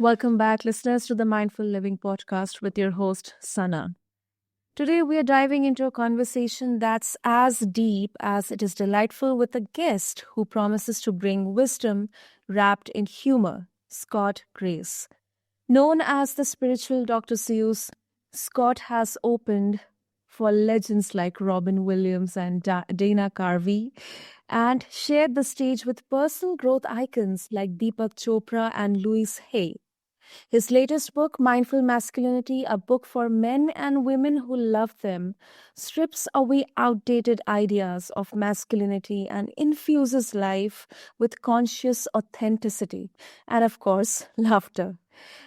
Welcome back, listeners, to the Mindful Living podcast with your host, Sana. Today, we are diving into a conversation that's as deep as it is delightful with a guest who promises to bring wisdom wrapped in humor, Scott Grace. Known as the spiritual Dr. Seuss, Scott has opened for legends like Robin Williams and Dana Carvey and shared the stage with personal growth icons like Deepak Chopra and Louise Hay. His latest book, Mindful Masculinity, a book for men and women who love them, strips away outdated ideas of masculinity and infuses life with conscious authenticity and, of course, laughter.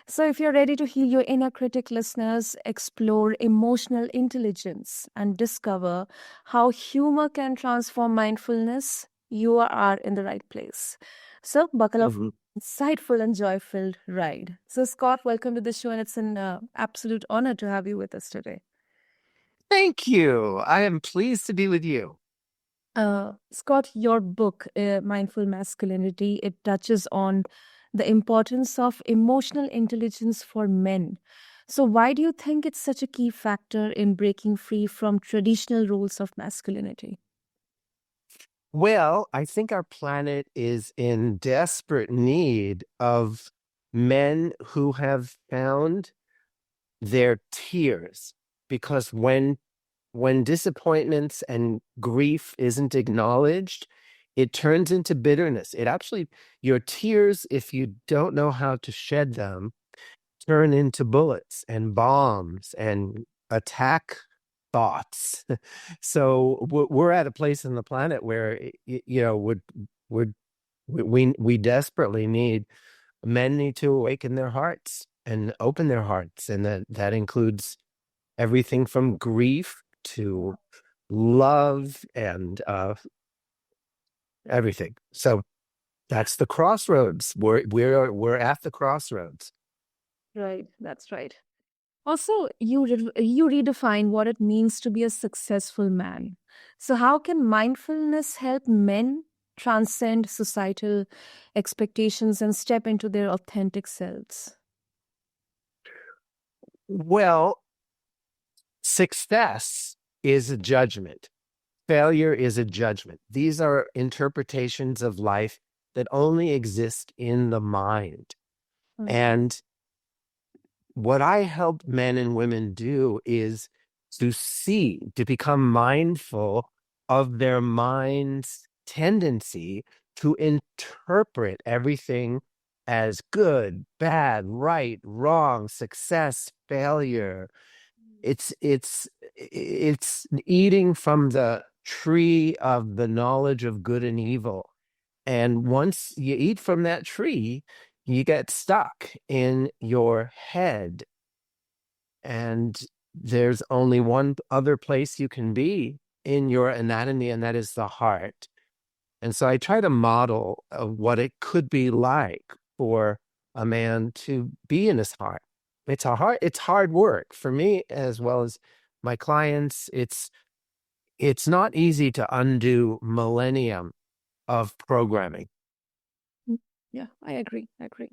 So, if you're ready to heal your inner critic, listeners, explore emotional intelligence and discover how humor can transform mindfulness, you are in the right place. So, buckle up, insightful and joy-filled ride. So, Scott, welcome to the show, and it's an absolute honor to have you with us today. Thank you. I am pleased to be with you. Scott, your book, Mindful Masculinity, it touches on the importance of emotional intelligence for men. So, why do you think it's such a key factor in breaking free from traditional roles of masculinity? Well, I think our planet is in desperate need of men who have found their tears, because when disappointments and grief isn't acknowledged, it turns into bitterness. It actually, your tears, if you don't know how to shed them, turn into bullets and bombs and attack thoughts. So we're at a place in the planet where we desperately need men need to awaken their hearts and open their hearts, and that includes everything from grief to love and everything. So that's the crossroads. We're at the crossroads. Right, that's right. Also, you redefine what it means to be a successful man. So, how can mindfulness help men transcend societal expectations and step into their authentic selves? Well, success is a judgment. Failure is a judgment. These are interpretations of life that only exist in the mind. Mm. And what I help men and women do is to become mindful of their mind's tendency to interpret everything as good, bad, right, wrong, success, failure. It's eating from the tree of the knowledge of good and evil. And once you eat from that tree, you get stuck in your head. And there's only one other place you can be in your anatomy, and that is the heart. And so I try to model what it could be like for a man to be in his heart. It's hard work for me as well as my clients. It's not easy to undo millennium of programming. Yeah, I agree. I agree.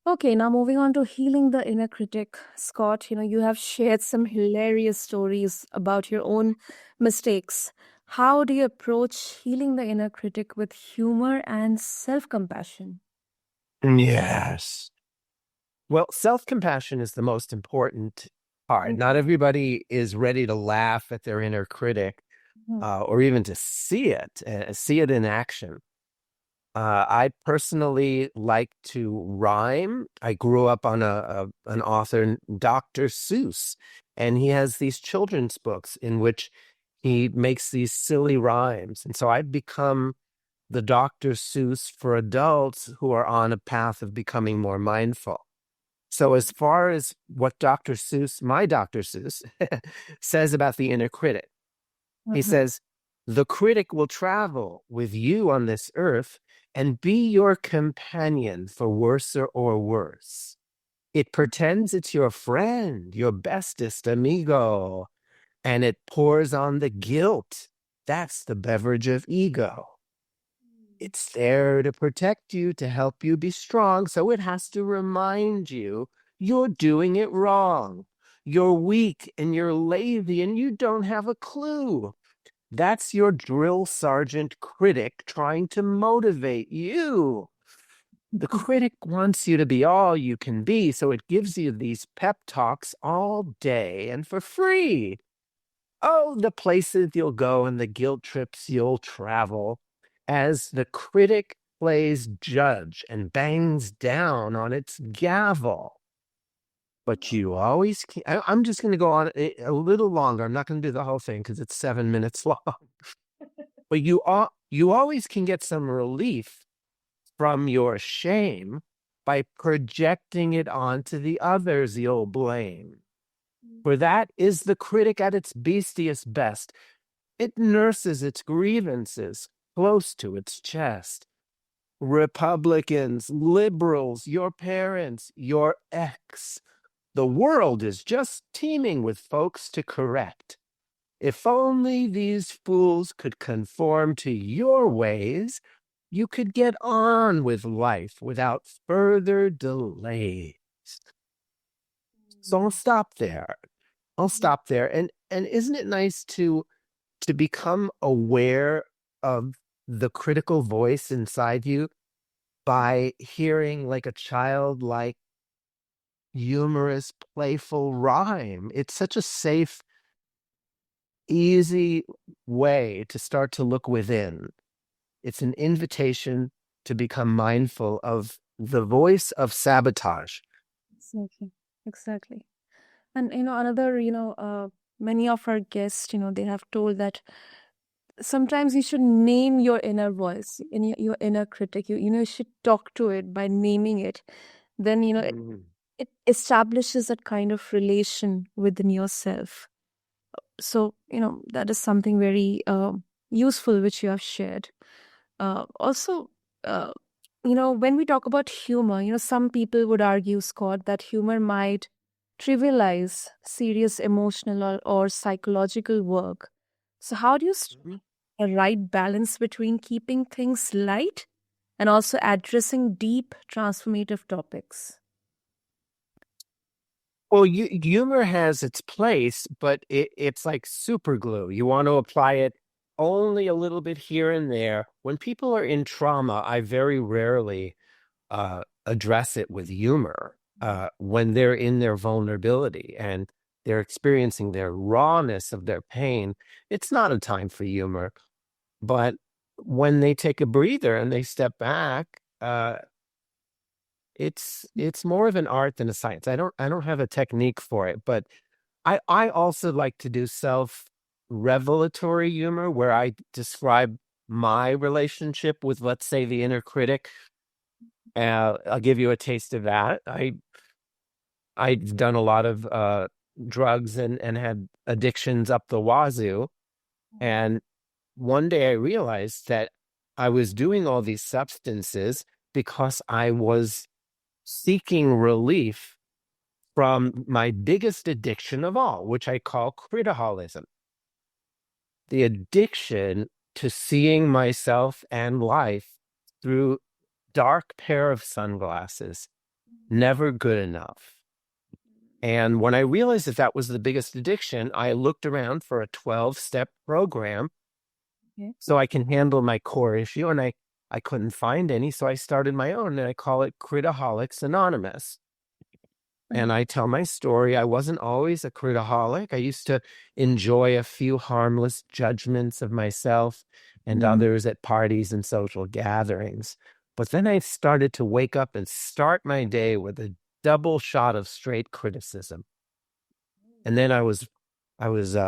Okay, now moving on to healing the inner critic. Scott, you have shared some hilarious stories about your own mistakes. How do you approach healing the inner critic with humor and self-compassion? Yes. Well, self-compassion is the most important part. Not everybody is ready to laugh at their inner critic, or even to see it in action. I personally like to rhyme. I grew up on an author, Dr. Seuss, and he has these children's books in which he makes these silly rhymes. And so I've become the Dr. Seuss for adults who are on a path of becoming more mindful. So as far as what my Dr. Seuss, says about the inner critic, he says, the critic will travel with you on this earth and be your companion for worser or worse. It pretends it's your friend, your bestest amigo, and it pours on the guilt. That's the beverage of ego. It's there to protect you, to help you be strong. So it has to remind you you're doing it wrong. You're weak and you're lazy and you don't have a clue. That's your drill sergeant critic trying to motivate you. The critic wants you to be all you can be, so it gives you these pep talks all day and for free. Oh, the places you'll go and the guilt trips you'll travel as the critic plays judge and bangs down on its gavel. But you always can. I'm just going to go on a little longer. I'm not going to do the whole thing because it's 7 minutes long. But you always can get some relief from your shame by projecting it onto the others you'll blame. For that is the critic at its beastiest best. It nurses its grievances close to its chest. Republicans, liberals, your parents, your ex. The world is just teeming with folks to correct. If only these fools could conform to your ways, you could get on with life without further delays. So I'll stop there. And isn't it nice to become aware of the critical voice inside you by hearing like a childlike, humorous, playful rhyme? It's such a safe, easy way to start to look within. It's an invitation to become mindful of the voice of sabotage. Exactly. Exactly. And another, many of our guests, they have told that sometimes you should name your inner voice, your inner critic. You should talk to it by naming it. Then, Mm. it establishes that kind of relation within yourself. So, that is something very useful which you have shared. Also, uh, when we talk about humor, some people would argue, Scott, that humor might trivialize serious emotional or psychological work. So, how do you strike a right balance between keeping things light and also addressing deep transformative topics? Well, humor has its place, but it's like super glue. You want to apply it only a little bit here and there. When people are in trauma, I very rarely address it with humor. When they're in their vulnerability and they're experiencing their rawness of their pain, it's not a time for humor. But when they take a breather and they step back, it's more of an art than a science. I don't have a technique for it, but I also like to do self-revelatory humor where I describe my relationship with, let's say, the inner critic. I'll give you a taste of that. I've done a lot of drugs and had addictions up the wazoo. And one day I realized that I was doing all these substances because I was seeking relief from my biggest addiction of all, which I call criticism. The addiction to seeing myself and life through dark pair of sunglasses, never good enough. And when I realized that that was the biggest addiction, I looked around for a 12-step program Okay. so I can handle my core issue. And I couldn't find any. So I started my own and I call it Critaholics Anonymous. And I tell my story. I wasn't always a critaholic. I used to enjoy a few harmless judgments of myself and others at parties and social gatherings. But then I started to wake up and start my day with a double shot of straight criticism. And then I was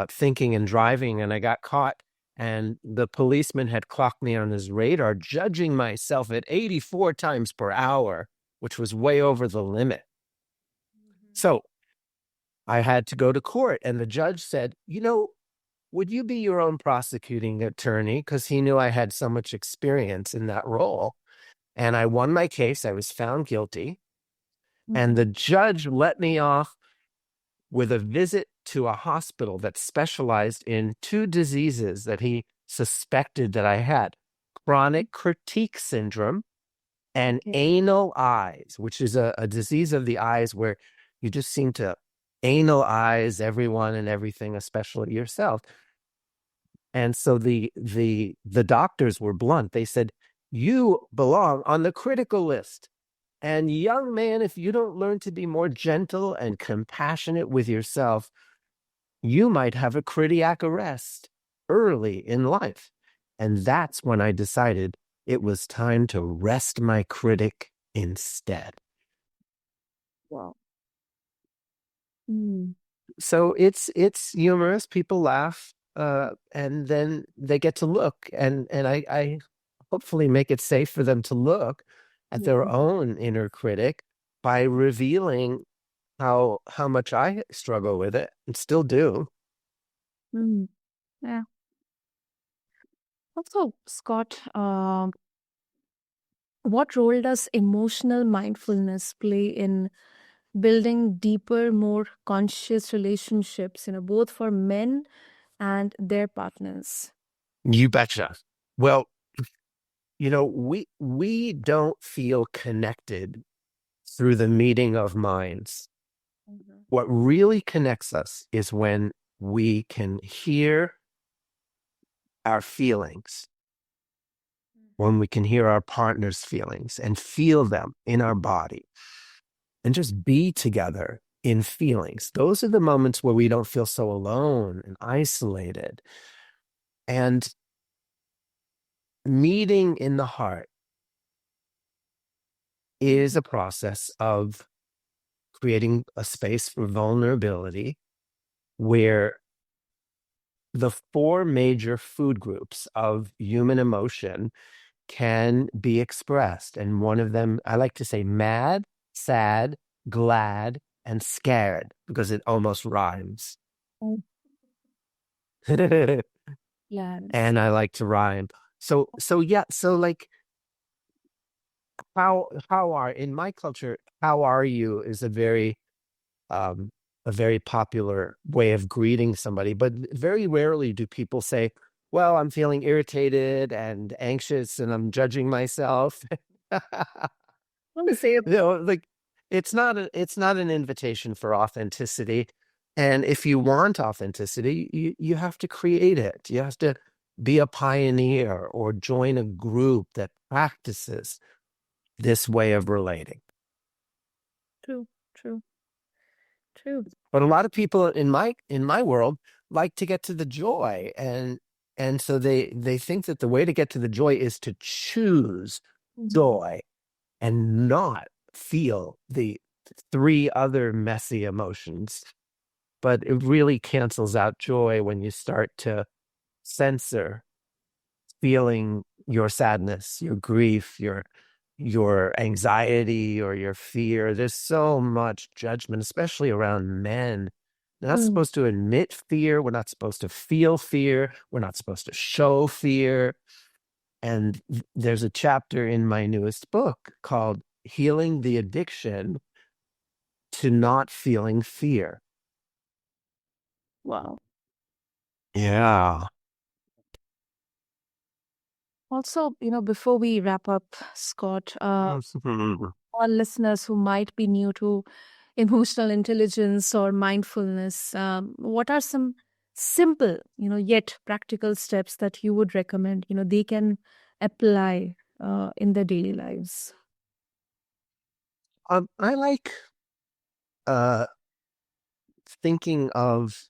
thinking and driving, and I got caught. And the policeman had clocked me on his radar, judging myself at 84 times per hour, which was way over the limit. So I had to go to court, and the judge said, would you be your own prosecuting attorney? Because he knew I had so much experience in that role. And I won my case. I was found guilty. And the judge let me off with a visit to a hospital that specialized in two diseases that he suspected that I had, chronic critique syndrome, and Okay. anal eyes, which is a disease of the eyes where you just seem to analyze everyone and everything, especially yourself. And so the doctors were blunt. They said, you belong on the critical list. And young man, if you don't learn to be more gentle and compassionate with yourself, you might have a cardiac arrest early in life. And that's when I decided it was time to rest my critic instead. Wow. Mm. So it's humorous. People laugh, and then they get to look, and I hopefully make it safe for them to look at their Yeah. own inner critic by revealing how much I struggle with it and still do. Mm. Yeah. Also, Scott, what role does emotional mindfulness play in building deeper, more conscious relationships, both for men and their partners? You betcha. Well, we don't feel connected through the meeting of minds. Mhm. What really connects us is when we can hear our feelings, when we can hear our partner's feelings and feel them in our body and just be together in feelings. Those are the moments where we don't feel so alone and isolated. And meeting in the heart is a process of creating a space for vulnerability where the four major food groups of human emotion can be expressed. And one of them, I like to say mad, sad, glad, and scared because it almost rhymes. Oh, And yes. I like to rhyme. So yeah, so like how are in my culture, how are you is um a very popular way of greeting somebody, but very rarely do people say, well, I'm feeling irritated and anxious and I'm judging myself. Well, say Like it's not an invitation for authenticity. And if you want authenticity, you have to create it. You have to be a pioneer or join a group that practices this way of relating. true, true, true. But a lot of people in my world like to get to the joy, and so they think that the way to get to the joy is to choose Mhm. joy and not feel the three other messy emotions. But it really cancels out joy when you start to censor feeling your sadness, your grief, your anxiety or your fear. There's so much judgment, especially around men. We're not Mm. supposed to admit fear. We're not supposed to feel fear. We're not supposed to show fear. And there's a chapter in my newest book called Healing the Addiction to Not Feeling Fear. Wow. Yeah. Also, before we wrap up, Scott, Mhm. all listeners who might be new to emotional intelligence or mindfulness, what are some simple, yet practical steps that you would recommend, they can apply in their daily lives? I like uh, thinking of,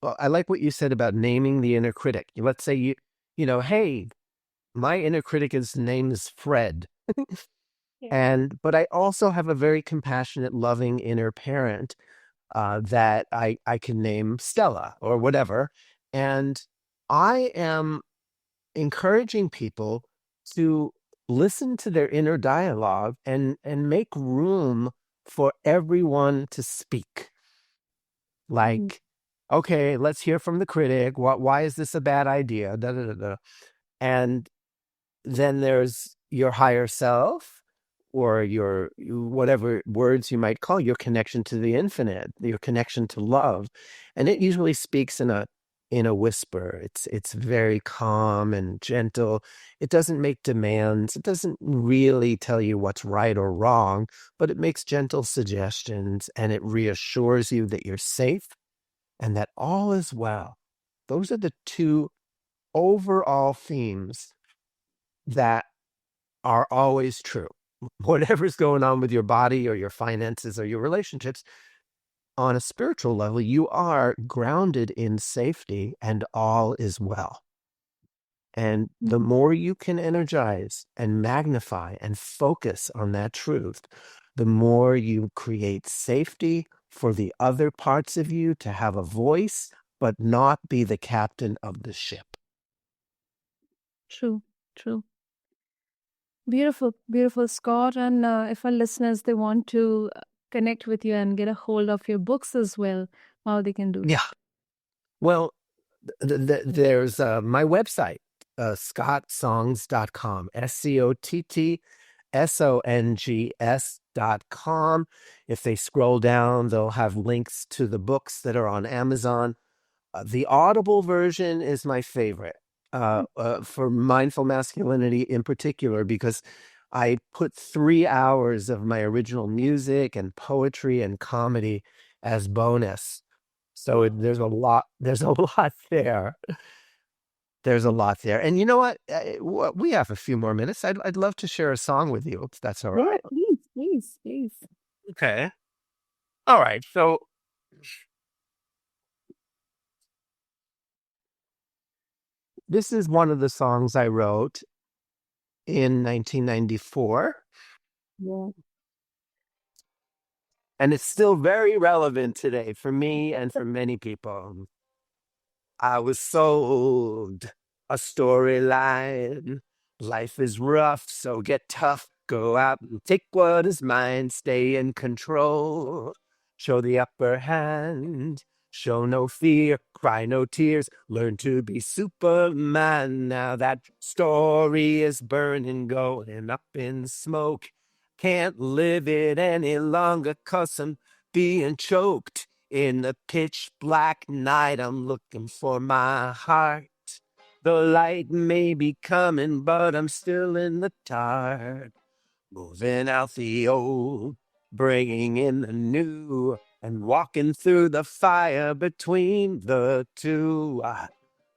well, I like what you said about naming the inner critic. Let's say hey, my inner critic is name is Fred. Yeah. But I also have a very compassionate, loving inner parent that I can name Stella or whatever. And I am encouraging people to listen to their inner dialogue and make room for everyone to speak. Mhm. Like, okay, let's hear from the critic. Why is this a bad idea? Da, da, da, da. And then there's your higher self or whatever words you might call your connection to the infinite, your connection to love. And it usually speaks in a in a whisper. It's very calm and gentle. It doesn't make demands. It doesn't really tell you what's right or wrong, but it makes gentle suggestions, and it reassures you that you're safe and that all is well. Those are the two overall themes that are always true. Whatever's going on with your body or your finances or your relationships, on a spiritual level, you are grounded in safety and all is well. And the more you can energize and magnify and focus on that truth, the more you create safety for the other parts of you to have a voice, but not be the captain of the ship. True, true. Beautiful, beautiful, Scott. And if our listeners they want to connect with you and get a hold of your books as well, how they can do Yeah. Well, there's my website, scottsongs.com, SCOTTSONGS.com. If they scroll down, they'll have links to the books that are on Amazon. The Audible version is my favorite for Mindful Masculinity in particular, because I put 3 hours of my original music and poetry and comedy as bonus. So there's a lot there. There's a lot there. And you know what? We have a few more minutes. I'd love to share a song with you, if that's all Yeah, right. please, please, please. Okay. All right. So this is one of the songs I wrote in 1994, Yeah. and it's still very relevant today for me and for many people. I was sold a storyline. Life is rough, so get tough. Go out and take what is mine. Stay in control. Show the upper hand. Show no fear. Cry no tears. Learn to be Superman. Now that story is burning, going up in smoke. Can't live it any longer 'cause I'm being choked. In the pitch black night, I'm looking for my heart. The light may be coming, but I'm still in the dark. Moving out the old, bringing in the new, and walking through the fire between the two.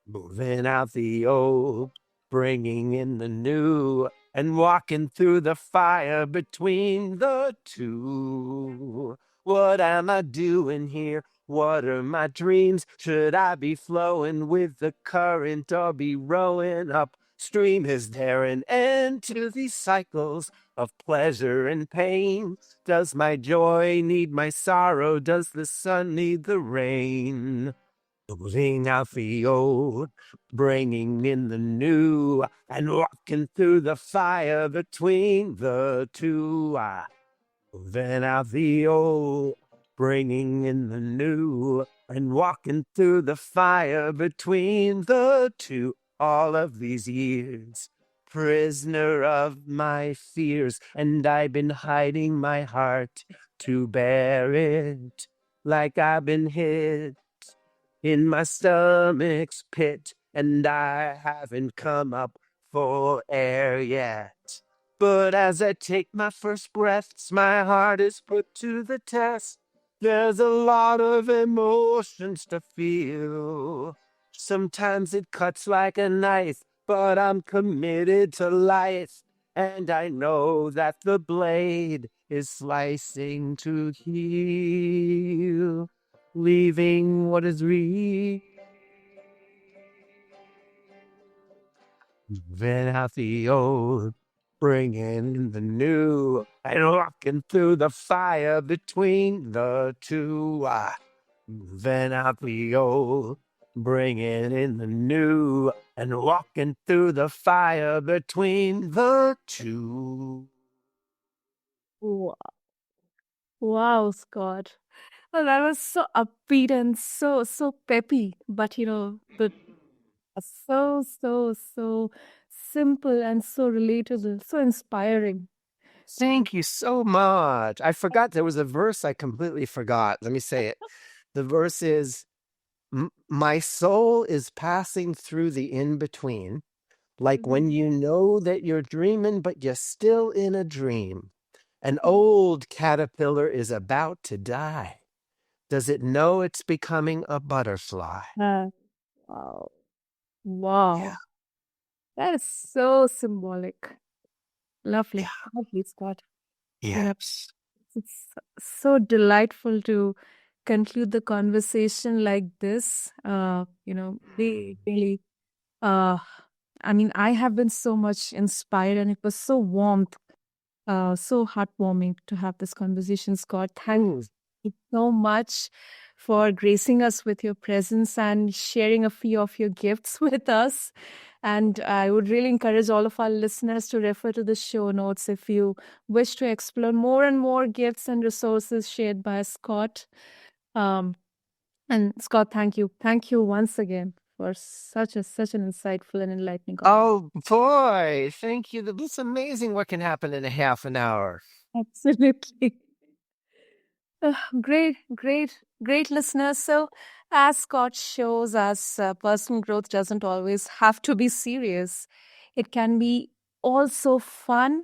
Moving out the old, bringing in the new, and walking through the fire between the two. What am I doing here? What are my dreams? Should I be flowing with the current or be rowing upstream? Is there an end to these cycles of pleasure and pain? Does my joy need my sorrow? Does the sun need the rain? Moving out the old, bringing in the new, and walking through the fire between the two. Moving out the old, bringing in the new, and walking through the fire between the two. All of these years, prisoner of my fears, and I've been hiding my heart to bear it, like I've been hit in my stomach's pit, and I haven't come up for air yet. But as I take my first breaths, my heart is put to the test. There's a lot of emotions to feel. Sometimes it cuts like a knife, but I'm committed to life. And I know that the blade is slicing to heal, leaving what is real. Moving out the old, bringing in the new, and walking through the fire between the two. Moving out the old, bringing in the new, and walking through the fire between the two. Wow, wow, Scott. Well, that was so upbeat and so peppy, but but so simple and so relatable, so inspiring. Thank you so much. I forgot there was a verse I completely forgot. Let me say it. The verse is, My soul is passing through the in-between, like when you know that you're dreaming, but you're still in a dream. An old caterpillar is about to die. Does it know it's becoming a butterfly? Wow. Yeah, Wow. That is so symbolic. yeah, Lovely. Lovely, Scott. You know, yes. it's so delightful to conclude the conversation like this. Really, really, uh, I mean, I have been so much inspired and it was so warmth, so heartwarming to have this conversation, Scott. Thank Mm. you so much for gracing us with your presence and sharing a few of your gifts with us. And I would really encourage all of our listeners to refer to the show notes if you wish to explore more and more gifts and resources shared by Scott. Um, and Scott, thank you. Thank you once again for such an insightful and enlightening conversation. Oh boy, thank you. It's amazing what can happen in a half an hour. Absolutely. Great, great, great listeners. So, as Scott shows us, personal growth doesn't always have to be serious. It can be also fun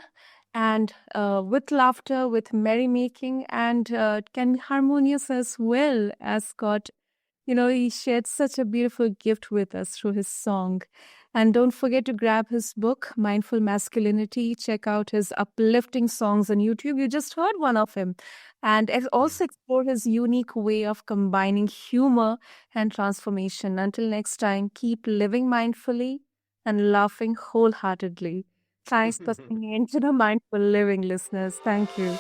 and with laughter, with merrymaking, and it can be harmonious as well. As Scott, he shared such a beautiful gift with us through his song. And don't forget to grab his book, Mindful Masculinity. Check out his uplifting songs on YouTube. You just heard one of him. And also explore his unique way of combining humor and transformation. Until next time, keep living mindfully and laughing wholeheartedly. Thanks for tuning in to the Mindful Living listeners. Thank you.